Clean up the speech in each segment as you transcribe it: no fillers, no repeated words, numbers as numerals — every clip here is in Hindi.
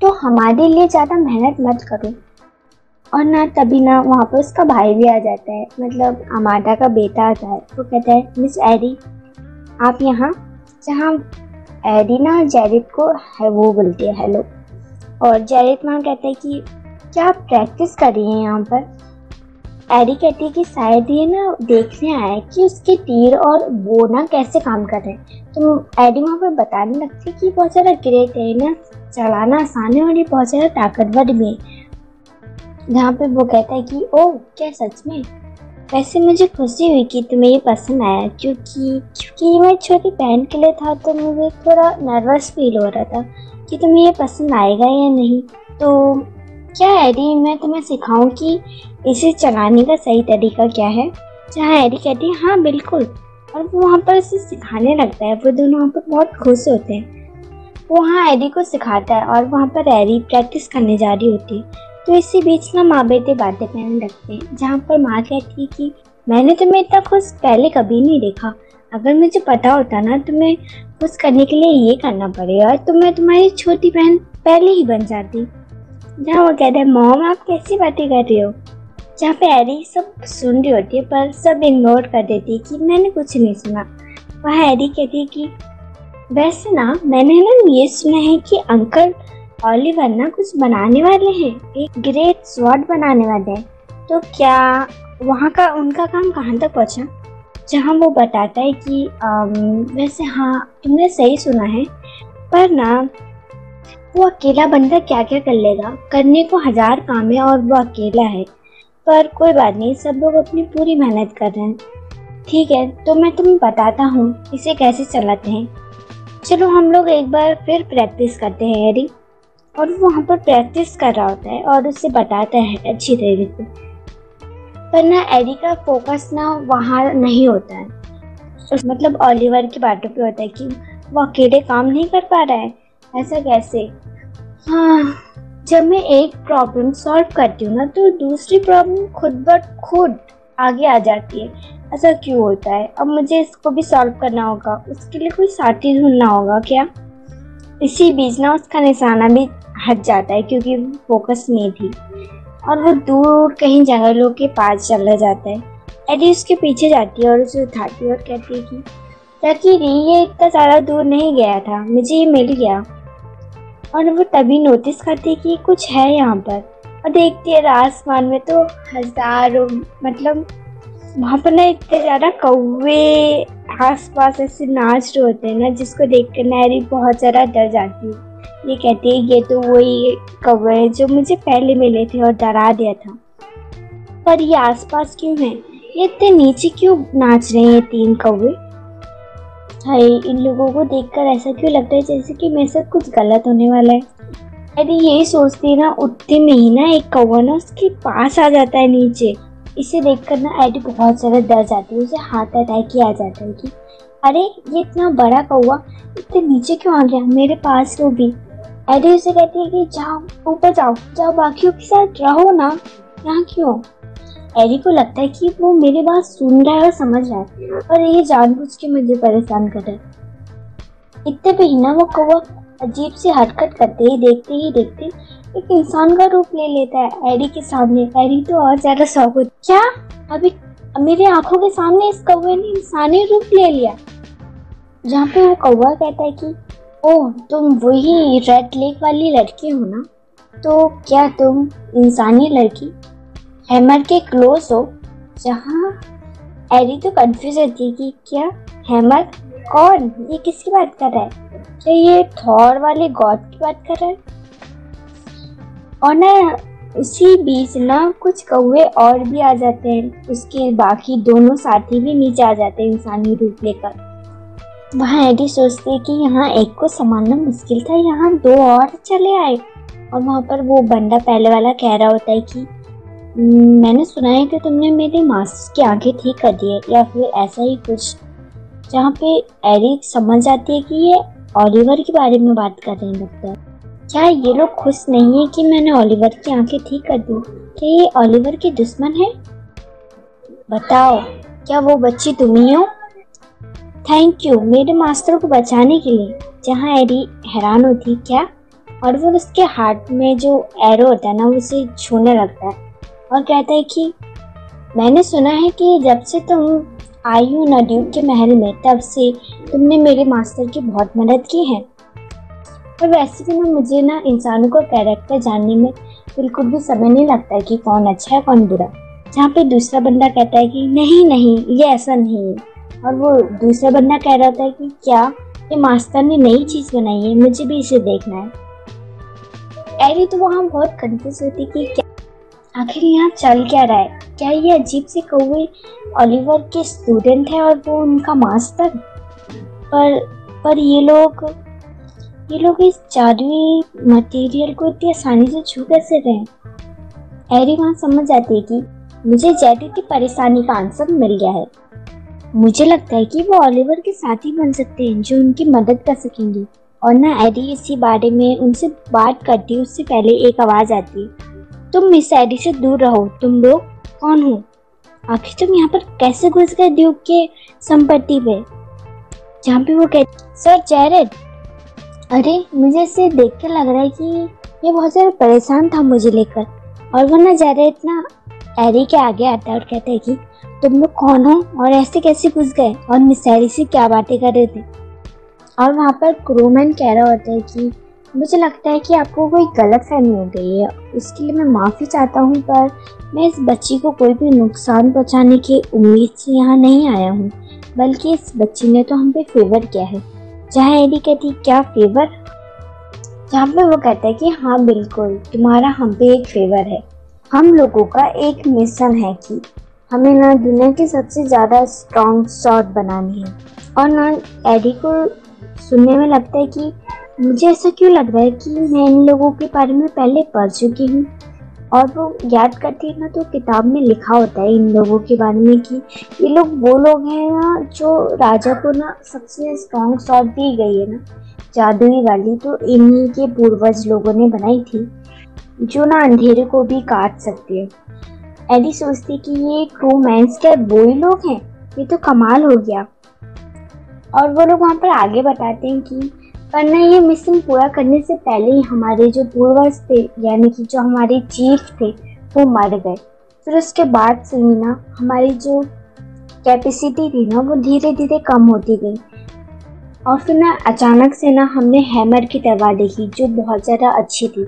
तो हमारे लिए ज़्यादा मेहनत मत करो। और ना तभी ना वहाँ पर उसका भाई भी आ जाता है, मतलब अमांडा का बेटा आता है। वो कहता है, मिस एडी आप यहाँ। जहाँ एडी ना जेरिड को है वो बोलती है हेलो, और जेरिड वहाँ कहता है कि क्या आप प्रैक्टिस कर रही हैं यहाँ पर। एडी कहती है कि शायद ये ना देखने आया है कि उसके तीर और वो ना कैसे काम कर रहे हैं। तो एडी वहाँ पर बताने लगती है कि बहुत ज़्यादा ग्रेट है ना, चलाना आसान है और ये बहुत ज़्यादा ताकतवर भी है। जहाँ पे वो कहता है कि ओह क्या सच में, वैसे मुझे खुशी हुई कि तुम्हें ये पसंद आया, क्योंकि ये मेरी छोटी बहन के लिए था तो मुझे थोड़ा नर्वस फील हो रहा था कि तुम्हें ये पसंद आएगा या नहीं। तो क्या एडी मैं तुम्हें सिखाऊं कि इसे चलाने का सही तरीका क्या है। जहाँ एडी कहती है हाँ बिल्कुल, और वो वहाँ पर इसे सिखाने लगता है। वो दोनों वहाँ पर बहुत खुश होते हैं। वो वहाँ एडी को सिखाता है और वहाँ पर एडी प्रैक्टिस करने जा रही होती है। तो इसी बीच ना माँ बेटे बातें करने लगते हैं, जहाँ पर माँ कहती है कि मैंने तुम्हें इतना खुश पहले कभी नहीं देखा। अगर मुझे पता होता ना तुम्हें खुश करने के लिए ये करना पड़ेगा तो मैं तुम्हारी छोटी बहन पहले ही बन जाती। जहाँ वो कहता है मॉम आप कैसी बातें कर रही हो। जहाँ पे एडी सब सुन रही होती है पर सब इग्नोर कर देती है कि मैंने कुछ नहीं सुना। वहाँ एडी कहती है कि वैसे ना मैंने ना ये सुना है कि अंकल ओलिवर ना कुछ बनाने वाले हैं, एक ग्रेट स्वॉर्ड बनाने वाले हैं। तो क्या वहाँ का उनका काम कहाँ तक पहुँचा। जहाँ वो बताता है कि वैसे हाँ तुमने सही सुना है, पर ना वो अकेला बंदा क्या क्या कर लेगा, करने को 1000 काम है और वो अकेला है। पर कोई बात नहीं, सब लोग अपनी पूरी मेहनत कर रहे हैं। ठीक है तो मैं तुम्हें बताता हूँ इसे कैसे चलाते हैं। चलो हम लोग एक बार फिर प्रैक्टिस करते हैं एडी। और वो वहाँ पर प्रैक्टिस कर रहा होता है और उसे बताता है अच्छी तरीके से। पर ना एडी का फोकस ना वहाँ नहीं होता है, मतलब ओलिवर की बातों पे होता है कि वो अकेले काम नहीं कर पा रहा है, ऐसा कैसे। हाँ जब मैं एक प्रॉब्लम सॉल्व करती हूँ ना तो दूसरी प्रॉब्लम खुद ब खुद आगे आ जाती है। ऐसा क्यों होता है, अब मुझे इसको भी सॉल्व करना होगा, उसके लिए कोई साथी ढूंढना होगा क्या। इसी बीच ना उसका निशाना भी हट जाता है क्योंकि वो फोकस में थी और वो दूर कहीं जंगलों के पास चला जाता है। एडी उसके पीछे जाती है और उसे उठाती है और कहती है कि लकीली ये इतना ज़्यादा दूर नहीं गया था, मुझे ये मिल गया। और वो तभी नोटिस करती है कि कुछ है यहाँ पर, और देखती है आसमान में तो हज़ारों, मतलब वहाँ पर ना इतने ज़्यादा कौवे आसपास ऐसे नाच रहे होते हैं ना, जिसको देखकर एडी बहुत ज़्यादा डर जाती है। ये कहती है ये तो वही कौवे हैं जो मुझे पहले मिले थे और डरा दिया था, पर ये आसपास क्यों हैं, ये इतने नीचे क्यों नाच रहे हैं 3 कौवे। हाय इन लोगों को देखकर ऐसा क्यों लगता है जैसे कि मेरे साथ कुछ गलत होने वाला है। यदि यही सोचती ना उतने में ही ना एक कौवा ना उसके पास आ जाता है नीचे। इसे देखकर ना एडी बहुत ज़्यादा डर जाती है, उसे हार्ट अटैक ही आ जाता है कि अरे ये इतना बड़ा कौवा इतने नीचे क्यों आ गया मेरे पास। वो भी एडी उसे कहती है कि जाओ ऊपर जाओ, जाओ बाकियों के साथ रहो ना, यहाँ क्यों। एडी को लगता है कि वो मेरी बात सुन रहा है और समझ रहा है, और ये जानबूझ के मुझे परेशान कर रहा है। इतने पे ही ना वो कौवा अजीब सी हरकत करते ही देखते एक इंसान का रूप ले लेता है एडी के सामने। एडी तो और ज्यादा शौक होती, क्या अभी मेरे आंखों के सामने इस कौवे ने इंसानी रूप ले लिया। जहाँ पे वो कौवा कहता है कि ओह तुम वही रेड लेक वाली लड़की हो ना, तो क्या तुम इंसानी लड़की हैमर के क्लोज हो। जहाँ एडी तो कंफ्यूज होती है कि क्या हैमर कौन, ये किसकी बात कर रहा है, क्या ये थॉर वाले गॉड की बात कर रहा है। और ना उसी बीच ना कुछ कौवे और भी आ जाते हैं, उसके बाकी दोनों साथी भी नीचे आ जाते हैं इंसानी रूप लेकर। वहाँ एडी सोचती है कि यहाँ एक को संभालना मुश्किल था, यहाँ 2 और चले आए। और वहाँ पर वो बंदा पहले वाला कह रहा होता है कि मैंने सुना है कि तुमने मेरी मास्टर की आंखें ठीक कर दी है, या फिर ऐसा ही कुछ। जहाँ पे एडी समझ जाती है कि ये ओलिवर के बारे में बात कर रहे हैं। लगता है क्या ये लोग खुश नहीं है कि मैंने ओलिवर की आंखें ठीक कर दी, क्या ये ओलिवर के दुश्मन है। बताओ क्या वो बच्ची तुम ही हो। थैंक यू मेरे मास्टर को बचाने के लिए। जहाँ एडी हैरान होती क्या और वो उसके हाथ में जो एरो होता है ना, उसे छूने लगता है और कहता है कि मैंने सुना है कि जब से तुम आई हो ना ड्यूक के महल में, तब से तुमने मेरे मास्टर की बहुत मदद की है। और वैसे भी ना मुझे ना इंसानों का कैरेक्टर जानने में बिल्कुल भी समय नहीं लगता कि कौन अच्छा है कौन बुरा। जहाँ पे दूसरा बंदा कहता है कि नहीं नहीं ये ऐसा नहीं है, और वो दूसरा बंदा कह रहा था कि क्या ये मास्टर ने नई चीज़ बनाई है, मुझे भी इसे देखना है। एरी तो वहाँ बहुत कंफ्यूज होती कि क्या आखिर यहाँ चल क्या रहा है, क्या ये अजीब से कौवे ओलिवर के स्टूडेंट है और वो उनका मास्टर। पर ये लोग इस जादुई मटेरियल को इतनी आसानी से छू कैसे रहे हैं। एरी वहाँ समझ जाती है कि मुझे जादू की परेशानी का आंसर मिल गया है। मुझे लगता है कि वो ओलिवर के साथी बन सकते हैं जो उनकी मदद कर सकेंगे। और ना एडी इसी बारे में उनसे बात करती है उससे पहले एक आवाज आती है, तुम मिस एडी से दूर रहो। तुम लोग कौन हो? आखिर तुम यहाँ पर कैसे घुस गए ड्यूक के संपत्ति पे? जहाँ पे वो कहती, सर जैरेड। अरे मुझे इसे देख के लग रहा है कि ये बहुत ज़्यादा परेशान था मुझे लेकर। और वो ना जैरेड ना एरी के आगे आता है और कहता है कि तुम लोग कौन हो और ऐसे कैसे घुस गए और मिस एरी से क्या बातें कर रहे थे। और वहाँ पर क्रूमैन कह रहा होता है कि मुझे लगता है कि आपको कोई गलतफहमी हो गई है, इसके लिए मैं माफ़ी चाहता हूँ, पर मैं इस बच्ची को कोई भी नुकसान पहुँचाने की उम्मीद से यहाँ नहीं आया हूँ, बल्कि इस बच्ची ने तो हम पे फेवर किया है। जहाँ एडी कहती क्या फेवर, जहाँ पे वो कहता है कि हाँ बिल्कुल तुम्हारा हम पे एक फेवर है। हम लोगों का एक मिशन है कि हमें ना दुनिया की सबसे ज़्यादा स्ट्रॉन्ग शॉट बनानी है। और ना एडी को सुनने में लगता है कि मुझे ऐसा क्यों लग रहा है कि मैं इन लोगों के बारे में पहले पढ़ चुकी हूँ। और वो याद करती है ना तो किताब में लिखा होता है इन लोगों के बारे में कि ये लोग वो लोग हैं ना जो राजा को ना सबसे स्ट्रॉन्ग शॉट दी गई है ना जादुई वाली, तो इन्हीं के पूर्वज लोगों ने बनाई थी, जो ना अंधेरे को भी काट सकती है। एडी सोचती कि ये क्रूमैन्स क्या वो ही लोग हैं, ये तो कमाल हो गया। और वो लोग वहाँ पर आगे बताते हैं कि पर ना ये मिशन पूरा करने से पहले ही हमारे जो पूर्वज थे, यानी कि जो हमारे चीफ थे, वो मर गए। फिर उसके बाद से ही ना हमारी जो कैपेसिटी थी ना वो धीरे धीरे कम होती गई। और फिर ना अचानक से ना हमने हैमर की तलवार देखी जो बहुत ज़्यादा अच्छी थी,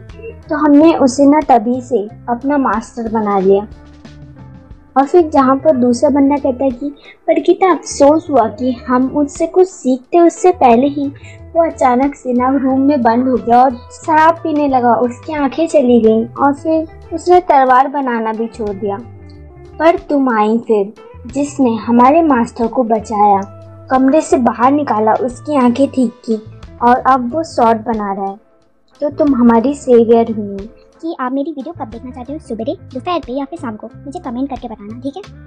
तो हमने उसे ना तभी से अपना मास्टर बना लिया। और फिर जहाँ पर दूसरा बंदा कहता है कि पर कितना अफसोस हुआ कि हम उससे कुछ सीखते उससे पहले ही वो अचानक से ना रूम में बंद हो गया और शराब पीने लगा, उसकी आंखें चली गईं और फिर उसने तलवार बनाना भी छोड़ दिया। पर तुम आई फिर, जिसने हमारे मास्टर को बचाया, कमरे से बाहर निकाला, उसकी आंखें ठीक की और अब वो शॉट बना रहा है, तो तुम हमारी सेवियर हुई। कि आप मेरी वीडियो कब देखना चाहते हो, सुबह, दोपहर पे या फिर शाम को, मुझे कमेंट करके बताना, ठीक है।